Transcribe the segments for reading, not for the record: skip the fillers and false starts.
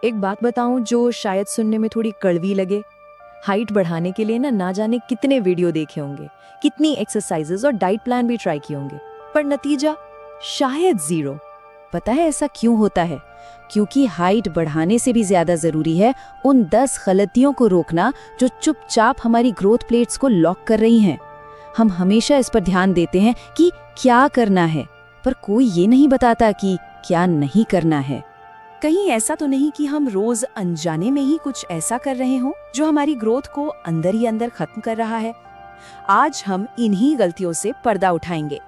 एक बात बताऊं जो शायद सुनने में थोड़ी कड़वी लगे। हाइट बढ़ाने के लिए ना जाने कितने वीडियो देखे होंगे, कितनी एक्सरसाइजेज और डाइट प्लान भी ट्राई किए होंगे, पर नतीजा शायद 0। पता है ऐसा क्यों होता है? क्योंकि हाइट बढ़ाने से भी ज्यादा जरूरी है उन 10 गलतियों को रोकना जो चुपचाप हमारी ग्रोथ प्लेट्स को लॉक कर रही हैं। हम हमेशा इस पर ध्यान देते हैं कि क्या करना है, पर कोई ये नहीं बताता कि क्या नहीं करना है। कहीं ऐसा तो नहीं कि हम रोज अनजाने में ही कुछ ऐसा कर रहे हों जो हमारी ग्रोथ को अंदर ही अंदर खत्म कर रहा है। आज हम इन्हीं गलतियों से पर्दा उठाएंगे।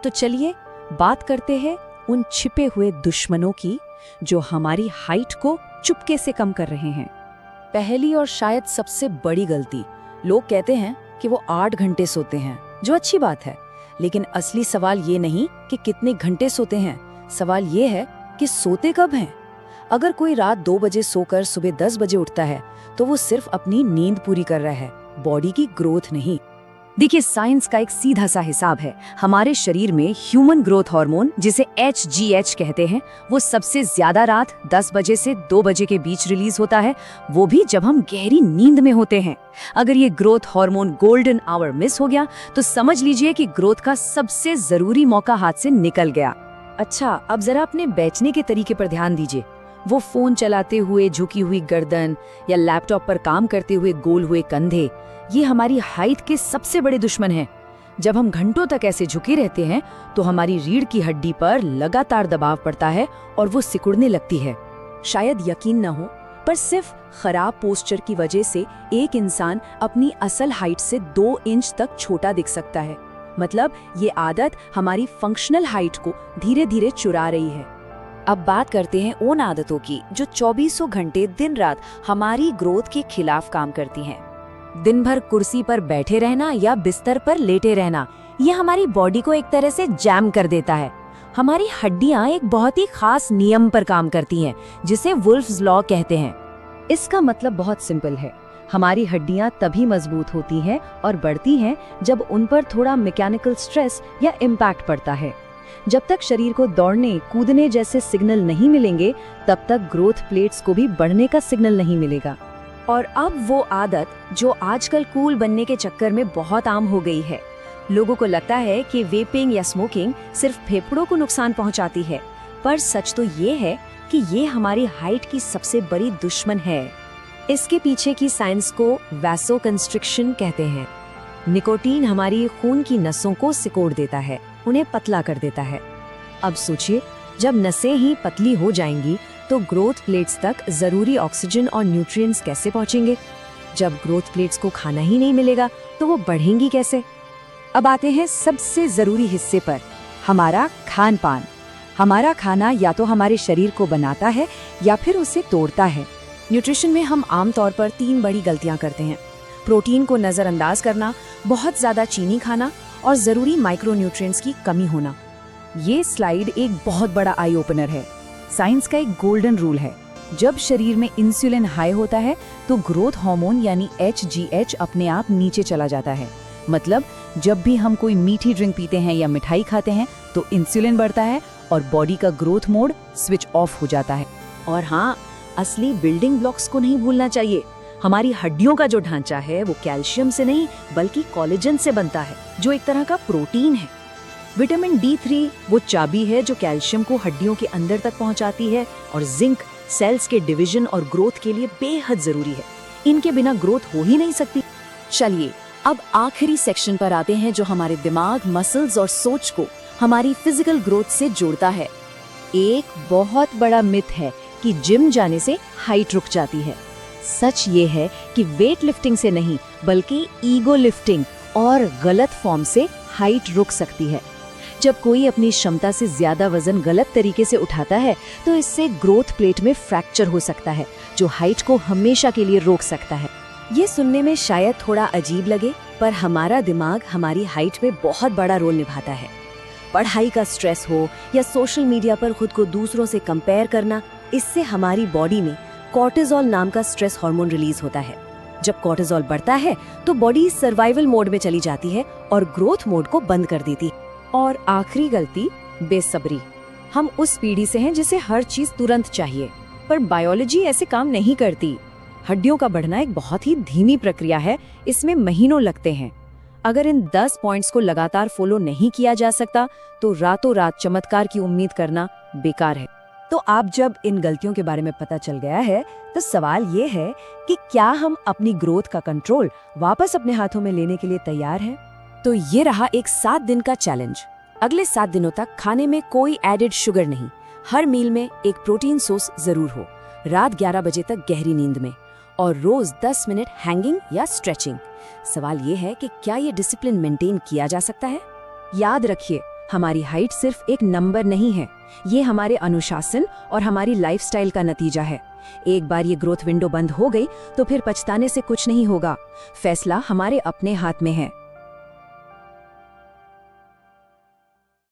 तो चलिए बात करते हैं उन छिपे हुए दुश्मनों की जो हमारी हाइट को चुपके से कम कर रहे हैं। पहली और शायद सबसे बड़ी गलती, लोग कहते हैं कि वो 8 घंटे सोते हैं, जो अच्छी बात है, लेकिन असली सवाल ये नहीं कि कितने घंटे सोते हैं, सवाल ये है कि सोते कब हैं। अगर कोई रात 2 बजे सोकर सुबह 10 बजे उठता है तो वो सिर्फ अपनी नींद पूरी कर रहा है, बॉडी की ग्रोथ नहीं। देखिए, साइंस का एक सीधा सा हिसाब है। हमारे शरीर में ह्यूमन ग्रोथ हार्मोन, जिसे HGH कहते हैं, वो सबसे ज्यादा रात 10 बजे से 2 बजे के बीच रिलीज होता है, वो भी जब हम गहरी नींद में होते हैं। अगर ये growth hormone golden hour miss हो गया तो समझ लीजिए कि ग्रोथ का सबसे जरूरी मौका हाथ से निकल गया। अच्छा, अब जरा अपने बैठने के तरीके पर ध्यान दीजिए। वो फोन चलाते हुए झुकी हुई गर्दन या लैपटॉप पर काम करते हुए गोल हुए कंधे, ये हमारी हाइट के सबसे बड़े दुश्मन हैं। जब हम घंटों तक ऐसे झुके रहते हैं तो हमारी रीढ़ की हड्डी पर लगातार दबाव पड़ता है और वो सिकुड़ने लगती है। शायद यकीन न हो, पर सिर्फ खराब पोस्चर की वजह से एक इंसान अपनी असल हाइट से 2 इंच तक छोटा दिख सकता है। मतलब ये आदत हमारी फंक्शनल हाइट को धीरे धीरे चुरा रही है। अब बात करते हैं उन आदतों की जो 24 घंटे दिन रात हमारी ग्रोथ के खिलाफ काम करती हैं। दिन भर कुर्सी पर बैठे रहना या बिस्तर पर लेटे रहना, ये हमारी बॉडी को एक तरह से जैम कर देता है। हमारी हड्डियां एक बहुत ही खास नियम पर काम करती हैं, जिसे वुल्फ्स लॉ कहते हैं। इसका मतलब बहुत सिंपल है, हमारी हड्डियां तभी मजबूत होती हैं और बढ़ती हैं जब उन पर थोड़ा मैकेनिकल स्ट्रेस या इम्पैक्ट पड़ता है। जब तक शरीर को दौड़ने कूदने जैसे सिग्नल नहीं मिलेंगे, तब तक ग्रोथ प्लेट्स को भी बढ़ने का सिग्नल नहीं मिलेगा। और अब वो आदत जो आजकल कूल बनने के चक्कर में बहुत आम हो गई है। लोगों को लगता है कि वेपिंग या स्मोकिंग सिर्फ फेफड़ों को नुकसान पहुंचाती है, पर सच तो ये है कि ये हमारी हाइट की सबसे बड़ी दुश्मन है। इसके पीछे की साइंस को वैसोकंस्ट्रिक्शन कहते हैं। निकोटीन हमारी खून की नसों को सिकोड़ देता है, उन्हें पतला कर देता है। अब सोचिए, जब नसें ही पतली हो जाएंगी तो ग्रोथ प्लेट्स तक जरूरी ऑक्सीजन और न्यूट्रिएंट्स कैसे पहुंचेंगे? जब ग्रोथ प्लेट्स को खाना ही नहीं मिलेगा तो वो बढ़ेंगी कैसे? अब आते हैं सबसे जरूरी हिस्से पर, हमारा खान पान। हमारा खाना या तो हमारे शरीर को बनाता है या फिर उसे तोड़ता है। न्यूट्रिशन में हम आमतौर पर 3 बड़ी गलतियां करते हैं: प्रोटीन को नजरअंदाज करना, बहुत ज्यादा चीनी खाना और जरूरी माइक्रोन्यूट्रिएंट्स की कमी होना। ये स्लाइड एक बहुत बड़ा आई ओपनर है। साइंस का एक गोल्डन रूल है, जब शरीर में इंसुलिन हाई होता है तो ग्रोथ हार्मोन यानी HGH अपने आप नीचे चला जाता है। मतलब जब भी हम कोई मीठी ड्रिंक पीते हैं या मिठाई खाते हैं तो इंसुलिन बढ़ता है और बॉडी का ग्रोथ मोड स्विच ऑफ हो जाता है। और हाँ, असली बिल्डिंग ब्लॉक्स को नहीं भूलना चाहिए। हमारी हड्डियों का जो ढांचा है वो कैल्शियम से नहीं बल्कि कोलेजन से बनता है, जो एक तरह का प्रोटीन है। विटामिन D3 वो चाबी है जो कैल्शियम को हड्डियों के अंदर तक पहुंचाती है, और जिंक सेल्स के डिवीजन और ग्रोथ के लिए बेहद जरूरी है। इनके बिना ग्रोथ हो ही नहीं सकती। चलिए अब आखिरी सेक्शन पर आते हैं जो हमारे दिमाग, मसल्स और सोच को हमारी फिजिकल ग्रोथ से जोड़ता है। एक बहुत बड़ा मिथ है कि जिम जाने से हाइट रुक जाती है। सच ये है कि वेट लिफ्टिंग से नहीं बल्कि ईगो लिफ्टिंग और गलत फॉर्म से हाइट रुक सकती है। जब कोई अपनी क्षमता से ज्यादा वजन गलत तरीके से उठाता है तो इससे ग्रोथ प्लेट में फ्रैक्चर हो सकता है, जो हाइट को हमेशा के लिए रोक सकता है। ये सुनने में शायद थोड़ा अजीब लगे, पर हमारा दिमाग हमारी हाइट में बहुत बड़ा रोल निभाता है। पढ़ाई का स्ट्रेस हो या सोशल मीडिया पर खुद को दूसरों से कंपेयर करना, इससे हमारी बॉडी में कॉर्टिसोल नाम का स्ट्रेस हार्मोन रिलीज होता है। जब कॉर्टिसोल बढ़ता है तो बॉडी सर्वाइवल मोड में चली जाती है और ग्रोथ मोड को बंद कर देती है। और आखिरी गलती, बेसब्री। हम उस पीढ़ी से हैं जिसे हर चीज तुरंत चाहिए। पर बायोलॉजी ऐसे काम नहीं करती। हड्डियों का बढ़ना एक बहुत ही धीमी प्रक्रिया है, इसमें महीनों लगते हैं। अगर इन 10 पॉइंट्स को लगातार फॉलो नहीं किया जा सकता तो रातों रात चमत्कार की उम्मीद करना बेकार है। तो आप जब इन गलतियों के बारे में पता चल गया है तो सवाल ये है कि क्या हम अपनी ग्रोथ का कंट्रोल वापस अपने हाथों में लेने के लिए तैयार हैं? तो ये रहा एक 7 दिन का चैलेंज। अगले 7 दिनों तक खाने में कोई एडेड शुगर नहीं, हर मील में एक प्रोटीन सोर्स जरूर हो, रात 11 बजे तक गहरी नींद में, और रोज 10 मिनट हैंगिंग या स्ट्रेचिंग। सवाल ये है कि क्या ये डिसिप्लिन मेंटेन किया जा सकता है? याद रखिए, हमारी हाइट सिर्फ एक नंबर नहीं है, ये हमारे अनुशासन और हमारी लाइफस्टाइल का नतीजा है। एक बार ये ग्रोथ विंडो बंद हो गई तो फिर पछताने से कुछ नहीं होगा। फैसला हमारे अपने हाथ में है।